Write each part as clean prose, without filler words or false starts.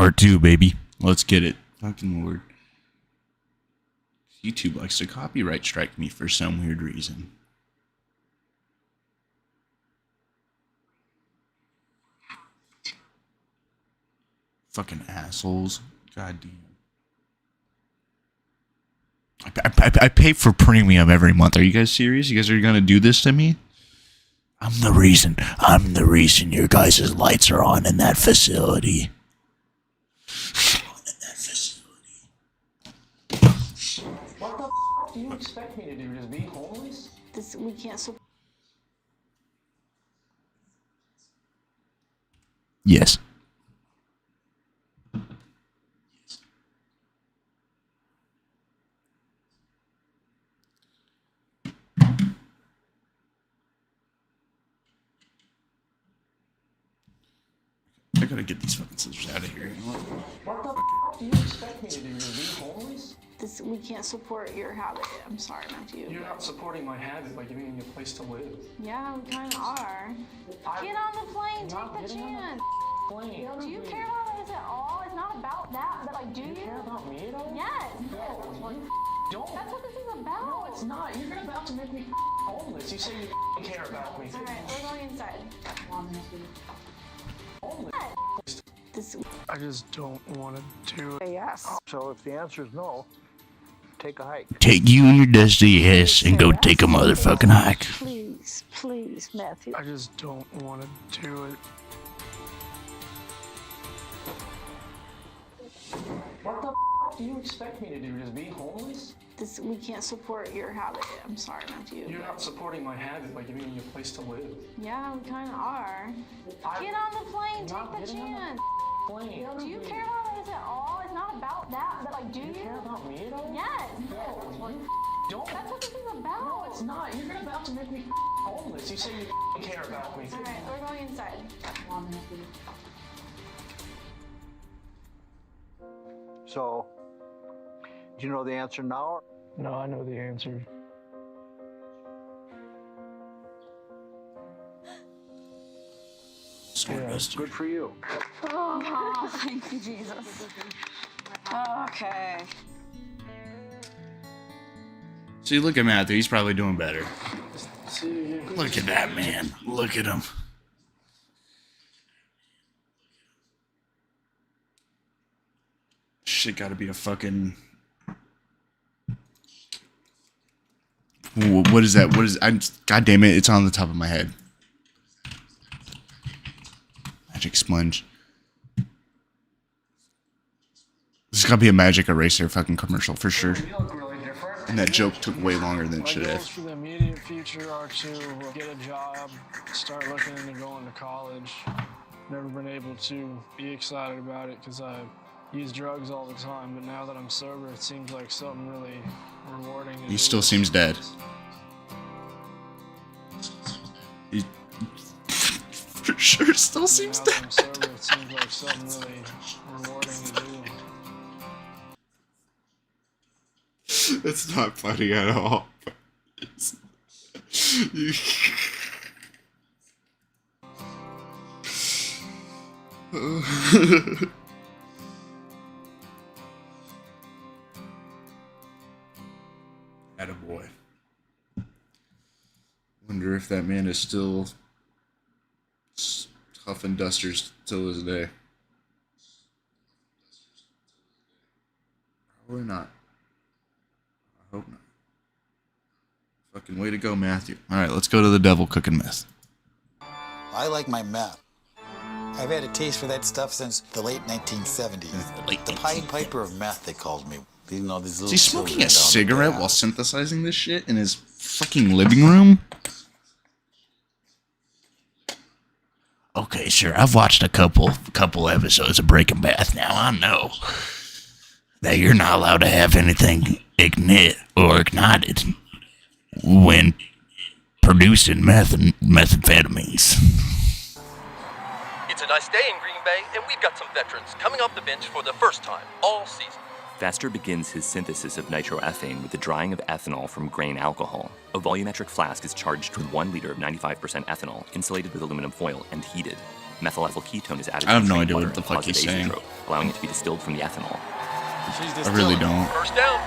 part 2, baby. Let's get it. Fucking Lord. YouTube likes to copyright strike me for some weird reason. Fucking assholes. God damn. I pay for premium every month. Are you guys serious? You guys are gonna do this to me? I'm the reason your guys' lights are on in that facility. What the do you expect me to do? Just be homeless? We can't support. Yes. I gotta get these fucking scissors out of here. What the do you expect me to do? Just be homeless? We can't support your habit. I'm sorry, Matthew. You're not supporting my habit by giving me a place to live. Yeah, we kind of are. Get on the plane. Take the chance. Plane. Do you care about us at all? It's not about that, but like, do you? Care about me at all? Yes. No, you don't. That's what this is about. No, it's not. You're about to make me homeless. You say you care about me. All right, we're going inside. Homeless. I just don't want to do it. Yes. So if the answer is no, take a hike. Take you and your dusty ass and go take a motherfucking hike. Please, Matthew. I just don't want to do it. What the do you expect me to do? Just be homeless? We can't support your habit. I'm sorry, Matthew. You're not supporting my habit by giving me a place to live. Yeah, we kind of are. Get on the plane. Take the chance. Plane. Do you care about us at all? It's not about that, but like, do you? Care about me at all? Yes. No, you don't. That's what this is about. No, it's not. You're about to make me homeless. You say you care about me. All right, we're going inside. So, do you know the answer now? No, I know the answer. Good for you. Oh, thank you, Jesus. Okay. See, look at Matthew. He's probably doing better. Look at that man. Look at him. Shit gotta be a fucking... What is that? God damn it, it's on the top of my head. Magic sponge. This is gotta be a magic eraser fucking commercial for sure. You look really different. And that joke took way longer than it should My have. goals for the immediate future are to get a job, start looking into going to college. Never been able to be excited about it because I use drugs all the time, but now that I'm sober, it seems like something really rewarding. He still seems dead. He for sure still seems Now that dead. I'm sober, it seems like something really rewarding to do. It's not funny at all. Attaboy. Wonder if that man is still huffing dusters till this day. Probably not. I hope not. Fucking way to go, Matthew. Alright, let's go to the devil cooking meth. I like my meth. I've had a taste for that stuff since the late 1970s. The Pied Piper of meth, they called me. You know, these little Is he smoking children a down the cigarette path. while synthesizing this shit in his fucking living room? Okay, sure. I've watched a couple episodes of Breaking Bad now. I know that you're not allowed to have anything ignited when producing methamphetamines. It's a nice day in Green Bay, and we've got some veterans coming off the bench for the first time all season. Faster begins his synthesis of nitroethane with the drying of ethanol from grain alcohol. A volumetric flask is charged with 1 liter of 95% ethanol, insulated with aluminum foil, and heated. Methyl ethyl ketone is added I have to no train idea water what the and fuck he's positive saying. azeotrope, allowing it to be distilled from the ethanol. I really don't. First down.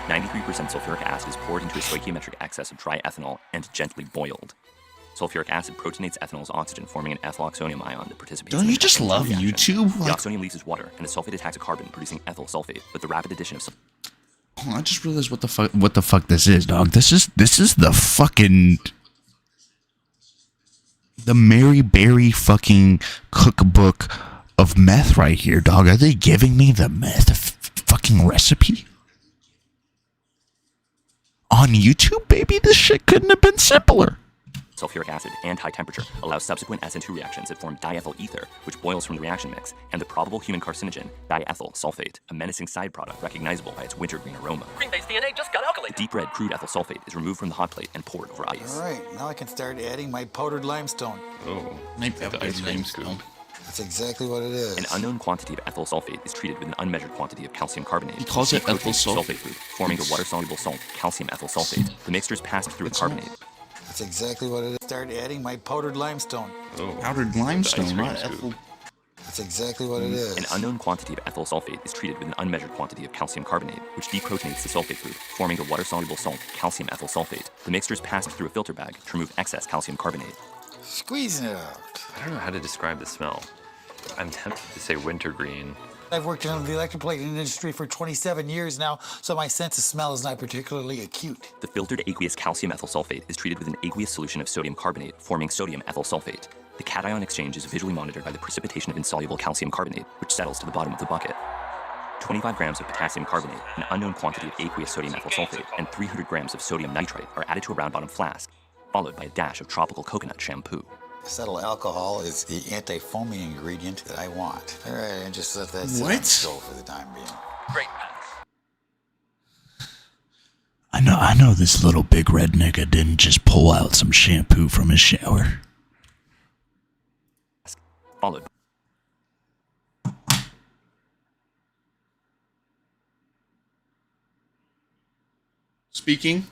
93% sulfuric acid is poured into a stoichiometric excess of dry ethanol and gently boiled. Sulfuric acid protonates ethanol's oxygen, forming an ethyloxonium ion that participates Don't in you the just ethanol love reaction. YouTube? The Like, oxonium leaves as water, and the sulfate attacks a carbon, producing ethyl sulfate. But the rapid addition of oh, I just realized what the fuck this is, dog. This is the fucking the Mary Berry fucking cookbook of meth right here, dog. Are they giving me the meth fucking recipe on YouTube, baby? This shit couldn't have been simpler. sulfuric acid and high temperature allows subsequent SN2 reactions that form diethyl ether, which boils from the reaction mix, and the probable human carcinogen, diethyl sulfate, a menacing side product recognizable by its wintergreen aroma. Green Bay's DNA just got The alkylated. deep red crude ethyl sulfate is removed from the hot plate and poured over ice. All right, now I can start adding my powdered limestone. Oh, Maybe the ice cream scoop. That's exactly what it is. An unknown quantity of ethyl sulfate is treated with an unmeasured quantity of calcium carbonate. He calls it which ethyl decomposes sulfate. sulfate group, forming the water-soluble salt, calcium ethyl sulfate. The mixture is passed through a carbonate. That's exactly what it is. Start adding my powdered limestone. Powdered limestone, not ethyl. That's exactly what it is. An unknown quantity of ethyl sulfate is treated with an unmeasured quantity of calcium carbonate, which deprotonates the sulfate group, forming the water-soluble salt, calcium ethyl sulfate. The mixture is passed through a filter bag to remove excess calcium carbonate. Squeezing it out. I don't know how to describe the smell. I'm tempted to say wintergreen. I've worked in the electroplating industry for 27 years now, so my sense of smell is not particularly acute. The filtered aqueous calcium ethyl sulfate is treated with an aqueous solution of sodium carbonate, forming sodium ethyl sulfate. The cation exchange is visually monitored by the precipitation of insoluble calcium carbonate, which settles to the bottom of the bucket. 25 grams of potassium carbonate, an unknown quantity of aqueous sodium ethyl sulfate, and 300 grams of sodium nitrite are added to a round-bottom flask, followed by a dash of tropical coconut shampoo. Acetyl alcohol is the anti-foaming ingredient that I want. All right, and just let that sit on What? the stove for the time being. Great pass. I know this little big red nigga didn't just pull out some shampoo from his shower. Followed Speaking.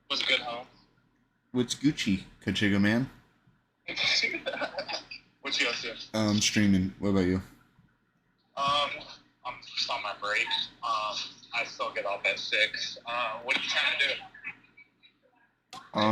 Was it good, huh? What's Gucci, Kachiga man? What you up to? Streaming. What about you? I'm just on my break. I still get off at 6. What are you trying to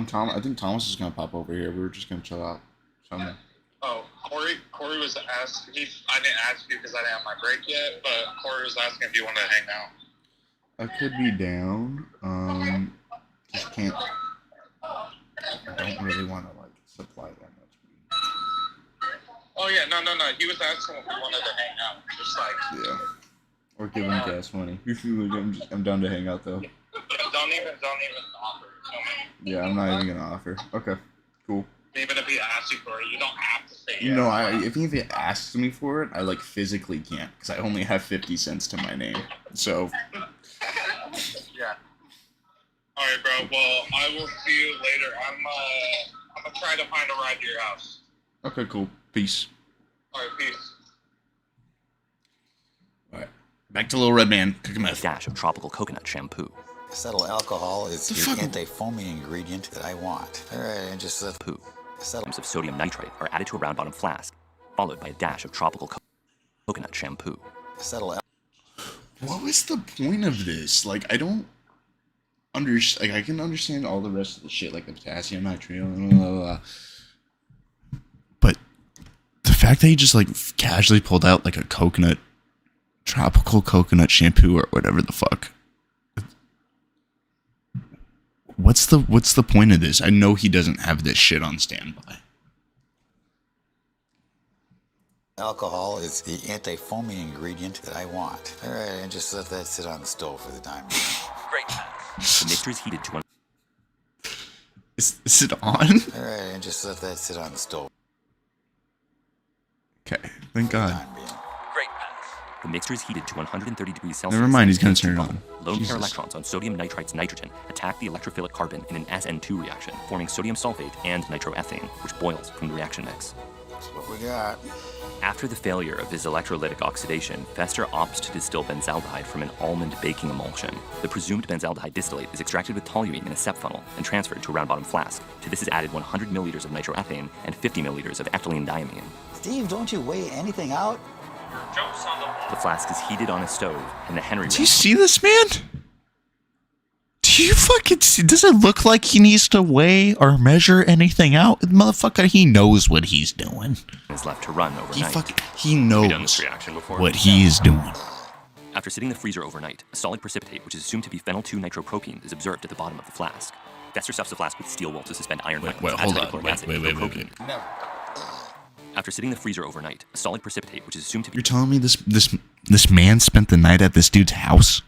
do? Tom. I think Thomas is gonna pop over here. We were just gonna chill out. Somewhere. Oh, Corey was asked. I didn't ask you because I didn't have my break yet, but Corey was asking if you wanted to hang out. I could be down. Just can't. I don't really want to like supply that much weed. Oh yeah, no. He was asking if we wanted to hang out. Just like Yeah. Or give him gas money. I'm down to hang out though. yeah, don't even offer. Yeah, I'm not even gonna offer. Okay, cool. Even if he asks you for it, you don't have to say yes. No, if he asks me for it, I like physically can't because I only have 50 cents to my name. So. Yeah. All right, bro. Well, I will see you later. I'm gonna try to find a ride to your house. Okay, cool. Peace. All right, peace. All right, back to Little Red Man. Cook him a meth. dash of tropical coconut shampoo. Acetyl alcohol is The the fuck? anti-foaming ingredient that I want. All right, and just let Poo. acetyl. Grams of sodium nitrite are added to a round-bottom flask, followed by a dash of tropical coconut shampoo. Acetyl What was the point of this? Like, I don't understand. Like, I can understand all the rest of the shit, like the potassium nitrate, blah, blah, blah. But the fact that he just like casually pulled out like a tropical coconut shampoo or whatever the fuck. What's the point of this? I know he doesn't have this shit on standby. alcohol is the anti-foaming ingredient that I want. All right, and just let that sit on the stove for the time being. Great pass. The mixture is heated to Is it on? All right, and just let that sit on the stove Okay, thank for the God. time being. Great pass. The mixture is heated to 130 degrees Celsius. Never mind, he's gonna turn it on. Lone Jesus. pair electrons on sodium nitrite's nitrogen attack the electrophilic carbon in an SN2 reaction, forming sodium sulfate and nitroethane, which boils from the reaction mix. That's what we got. After the failure of his electrolytic oxidation, Fester opts to distill benzaldehyde from an almond baking emulsion. The presumed benzaldehyde distillate is extracted with toluene in a SEP funnel and transferred to a round-bottom flask. To this is added 100 milliliters of nitroethane and 50 milliliters of ethylene diamine. Steve, don't you weigh anything out? The flask is heated on a stove, and the Henry... Do you see this, man? Do you fucking see? Does it look like he needs to weigh or measure anything out? Motherfucker, he knows what he's doing. ...is left to run overnight. He knows done this reaction before? what he is doing. After sitting in the freezer overnight, a solid precipitate, which is assumed to be phenyl 2-nitropropene, is observed at the bottom of the flask. Fester stuffs the flask with steel wool to suspend iron filings, wait, adds hold on. hydrochloric acid, Wait. and propene. Never. After sitting in the freezer overnight, a solid precipitate, which is assumed to be... You're telling me this man spent the night at this dude's house?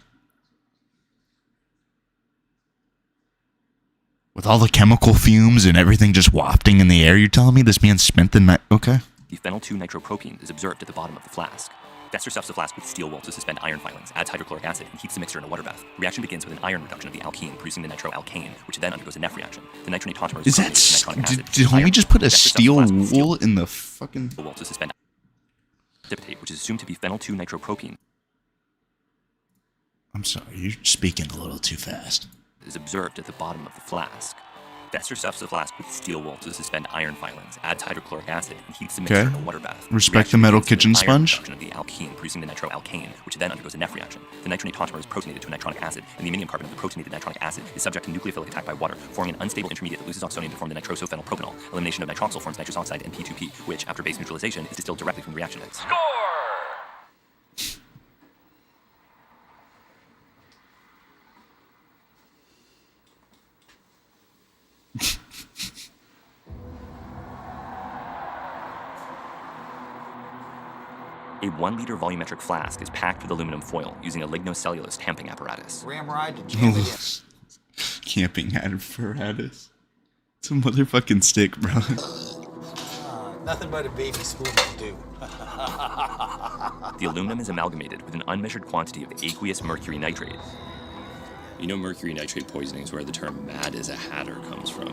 With all the chemical fumes and everything just wafting in the air, you're telling me this man spent the night... Okay. The phenyl 2-nitropropene is observed at the bottom of the flask. Fester stuffs the flask with steel wool to suspend iron filings, adds hydrochloric acid, and heats the mixture in a water bath. The reaction begins with an iron reduction of the alkene, producing the nitroalkane, which then undergoes a Neff reaction. The nitronate tautomers Is that... protonated with nitronic Did acid. homie just put a Fester stuffs the steel flask with wool in the fucking... wool to suspend precipitate, which is assumed to be phenyl 2-nitropropene, I'm sorry, you're speaking a little too fast. is observed at the bottom of the flask. Fester stuffs the flask with steel wool to suspend iron filings, adds hydrochloric acid, and heats the mixture Okay. in a water bath. Respect reaction the metal begins with kitchen an iron sponge. reduction of the alkene, producing the nitroalkane, which then undergoes a Neff reaction. The nitronate tautomer is protonated to a nitronic acid, and the aminium carbon of the protonated nitronic acid is subject to nucleophilic attack by water, forming an unstable intermediate that loses oxonium to form the nitrosophenylpropanol. Elimination of nitroxyl forms nitrous oxide and P2P, which, after base neutralization, is distilled directly from the reaction beds. A 1-liter volumetric flask is packed with aluminum foil using a lignocellulose tamping apparatus. Ramrod to jam it in. Camping apparatus. It's a motherfucking stick, bro. Nothing but a baby spoon to do. The aluminum is amalgamated with an unmeasured quantity of aqueous mercury nitrate. You know mercury nitrate poisoning is where the term mad as a hatter comes from.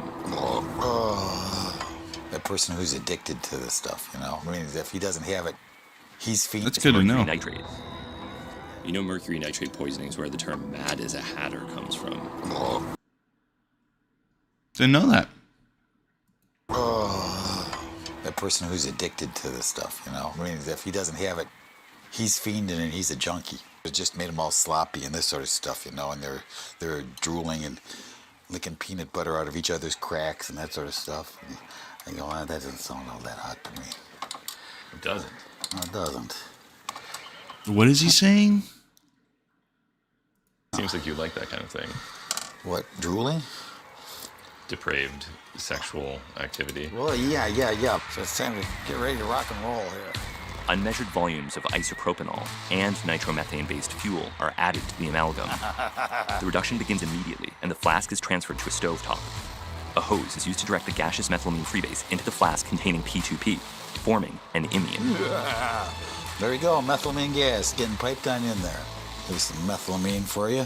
That person who's addicted to this stuff, you know? I mean, if he doesn't have it, he's fiend. That's good to know. Nitrate. You know mercury nitrate poisoning is where the term mad as a hatter comes from. Didn't know that. That person who's addicted to this stuff, you know? I mean, if he doesn't have it, he's fiending and he's a junkie. It just made them all sloppy and this sort of stuff, you know? And they're drooling and licking peanut butter out of each other's cracks and that sort of stuff. And I go, that doesn't sound all that hot to me. It doesn't. No, it doesn't. What is he saying? Seems like you like that kind of thing. What, drooling? Depraved sexual activity. Well, yeah. So it's time to get ready to rock and roll here. Unmeasured volumes of isopropanol and nitromethane-based fuel are added to the amalgam. The reduction begins immediately, and the flask is transferred to a stovetop. A hose is used to direct the gaseous methylamine freebase into the flask containing P2P, forming an imine. There you go, methylamine gas getting piped on in there. There's some methylamine for you.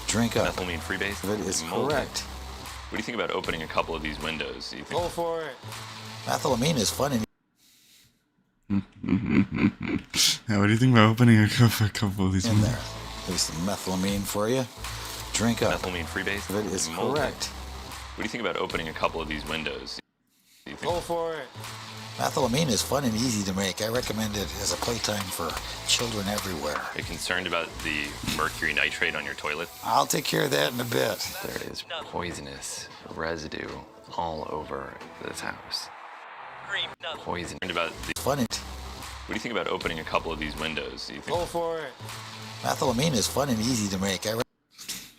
Drink up. Methylamine freebase? That is Moldy. correct. What do you think about opening a couple of these windows? Do you think Go for it. Methylamine is fun and Now, what do you think about opening a couple of these in windows? there. There's some methylamine for you. Drink up. methylamine freebase? That is Moldy. correct. What do you think about opening a couple of these windows? Do you think Go for it. Methylamine is fun and easy to make. I recommend it as a playtime for children everywhere. Are you concerned about the mercury nitrate on your toilet? I'll take care of that in a bit. There it is. Poisonous residue all over this house. Poison. About the Fun and What do you think about opening a couple of these windows? Do you think Go for it. Methylamine is fun and easy to make. I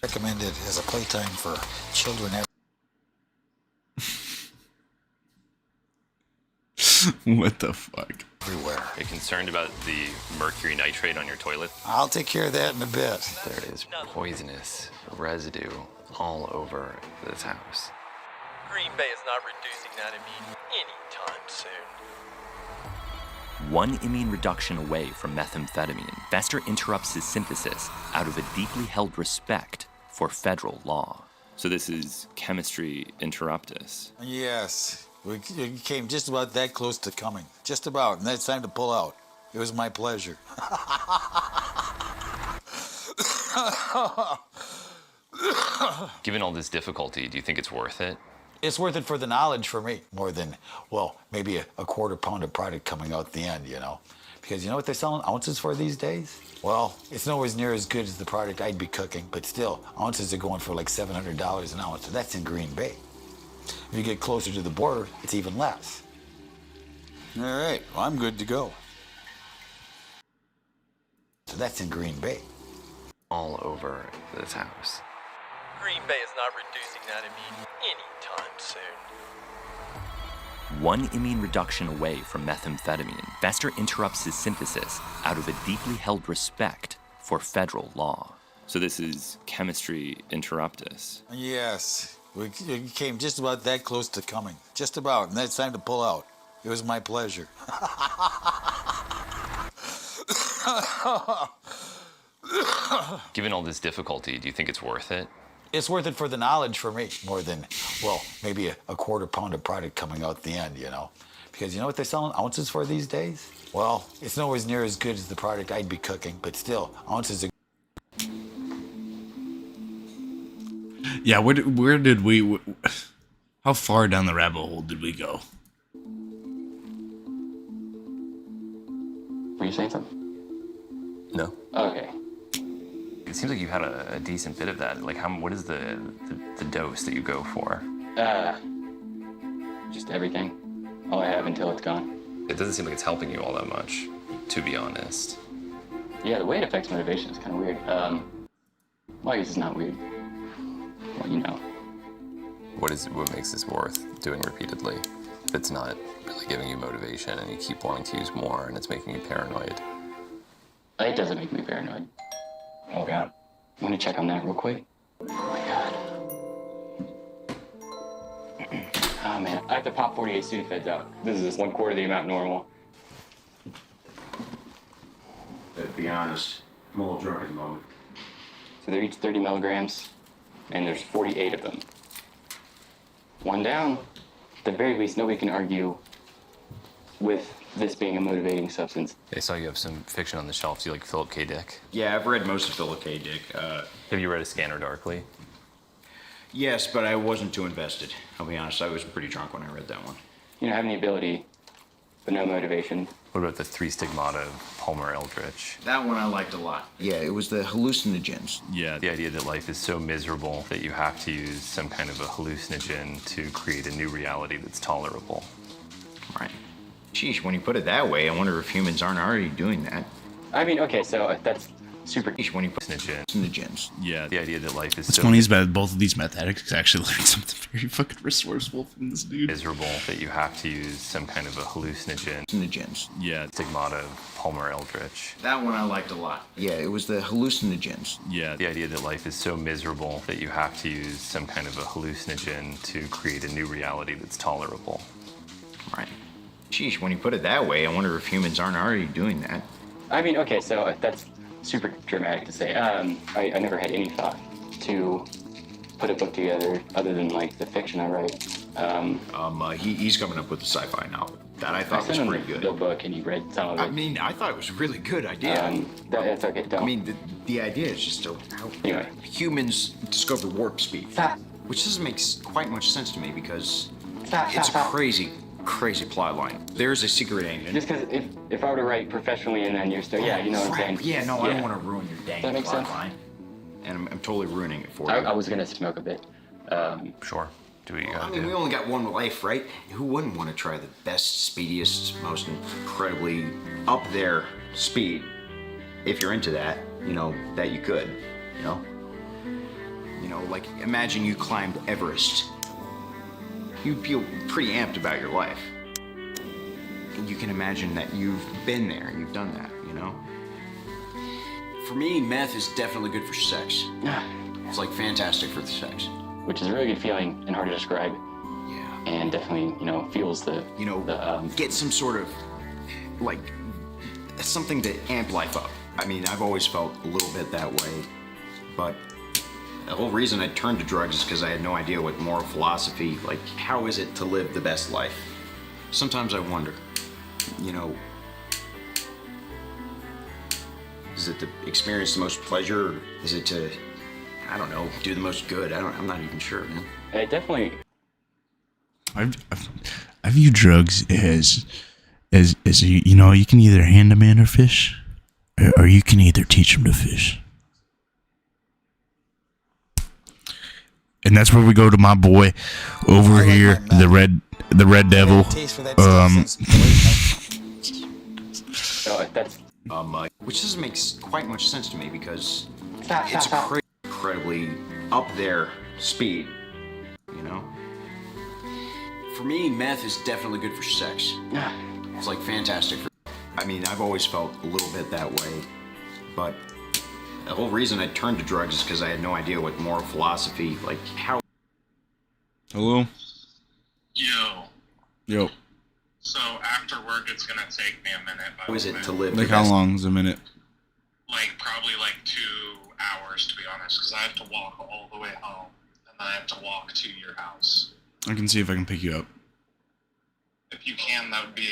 recommend it as a playtime for children everywhere. What the fuck? Everywhere. Are you concerned about the mercury nitrate on your toilet? I'll take care of that in a bit. There it is. Poisonous residue all over this house. Green Bay is not reducing that amine anytime soon. One imine reduction away from methamphetamine, Fester interrupts his synthesis out of a deeply held respect for federal law. So this is chemistry interruptus. Yes. We came just about that close to coming. Just about, and then it's time to pull out. It was my pleasure. Given all this difficulty, do you think it's worth it? It's worth it for the knowledge for me, more than, well, maybe a quarter pound of product coming out the end, you know? Because you know what they're selling ounces for these days? Well, it's nowhere near as good as the product I'd be cooking, but still, ounces are going for like $700 an ounce. So that's in Green Bay. If you get closer to the border, it's even less. All right, well, I'm good to go. So that's in Green Bay. All over this house. Green Bay is not reducing that amine anytime soon. One imine reduction away from methamphetamine, Bester interrupts his synthesis out of a deeply held respect for federal law. So this is chemistry interruptus. Yes, we came just about that close to coming. Just about, and then it's time to pull out. It was my pleasure. Given all this difficulty, do you think it's worth it? It's worth it for the knowledge for me, more than, well, maybe a quarter pound of product coming out the end, you know? Because you know what they're selling ounces for these days? Well, it's nowhere near as good as the product I'd be cooking, but still, ounces are... Yeah, where did we... How far down the rabbit hole did we go? Were you saying something? No. Okay. It seems like you had a decent bit of that. Like, what is the dose that you go for? Just everything. All I have until it's gone. It doesn't seem like it's helping you all that much, to be honest. Yeah, the way it affects motivation is kind of weird. Well, I guess it's not weird. Well, you know. What makes this worth doing repeatedly? If it's not really giving you motivation and you keep wanting to use more and it's making you paranoid. It doesn't make me paranoid. Oh, God. I'm gonna check on that real quick. Oh, my God. Oh, man. I have to pop 48 Sudafeds out. This is just 1/4 the amount normal. To be honest, I'm a little drunk at the moment. So they're each 30 milligrams, and there's 48 of them. One down. At the very least, nobody can argue with this being a motivating substance. I saw you have some fiction on the shelf. Do you like Philip K. Dick? Yeah, I've read most of Philip K. Dick. Have you read A Scanner Darkly? Yes, but I wasn't too invested. I'll be honest, I was pretty drunk when I read that one. You know, having the ability, but no motivation. What about the Three Stigmata of Palmer Eldritch? That one I liked a lot. Yeah, it was the hallucinogens. Yeah, the idea that life is so miserable that you have to use some kind of a hallucinogen to create a new reality that's tolerable. Right. Sheesh, when you put it that way, I wonder if humans aren't already doing that. I mean, okay, so that's super. Sheesh, when you put hallucinogens. Yeah, the idea that life is What's so funny is that both of these meth addicts actually learned something very fucking resourceful from this dude. miserable that you have to use some kind of a hallucinogen. Hallucinogens. Yeah, Stigmata of Palmer Eldritch. That one I liked a lot. Yeah, it was the hallucinogens. Yeah, the idea that life is so miserable that you have to use some kind of a hallucinogen to create a new reality that's tolerable. Right. Sheesh, when you put it that way, I wonder if humans aren't already doing that. I mean, okay, so that's super dramatic to say. I never had any thought to put a book together other than, like, the fiction I write. He's coming up with a sci-fi novel that I thought was pretty good. The book, and he read some of it. I mean, I thought it was a really good idea. That's okay, don't. I mean, the idea is just how humans discover warp speed. Stop. Which doesn't make quite much sense to me because Stop, it's stop, a crazy plot line. There's a secret engine. Just because if I were to write professionally and then you're still, yeah, you know what I'm saying? Yeah, no, I don't want to ruin your dang That makes plot sense. line. And I'm totally ruining it for you. I was going to smoke a bit. Sure. Do what you I gotta mean, do. we only got one life, right? Who wouldn't want to try the best, speediest, most incredibly up there speed, if you're into that, you know, that you could, you know? You know, like, imagine you climbed Everest. You'd feel pretty amped about your life. And you can imagine that you've been there, you've done that, you know? For me, meth is definitely good for sex. It's like fantastic for the sex. Which is a really good feeling and hard to describe. Yeah. And definitely, you know, fuels the, you know, get some sort of, like, something to amp life up. I mean, I've always felt a little bit that way, but the whole reason I turned to drugs is because I had no idea what moral philosophy, like, how is it to live the best life? Sometimes I wonder, you know, is it to experience the most pleasure? Or is it to, I don't know, do the most good? I'm not even sure, man. It definitely. I view drugs as you know, you can either hand a man a fish, or you can either teach him to fish. And that's where we go to my boy over here, the red devil. Which doesn't make quite much sense to me because Stop. incredibly up there speed, you know? For me, meth is definitely good for sex. It's like fantastic for, I mean, I've always felt a little bit that way, but the whole reason I turned to drugs is because I had no idea what moral philosophy, like how. Hello? Yo. So after work, it's gonna take me a minute. How is it to live? Like how long is a minute? Like probably like 2 hours, to be honest, because I have to walk all the way home, and then I have to walk to your house. I can see if I can pick you up. If you can, that would be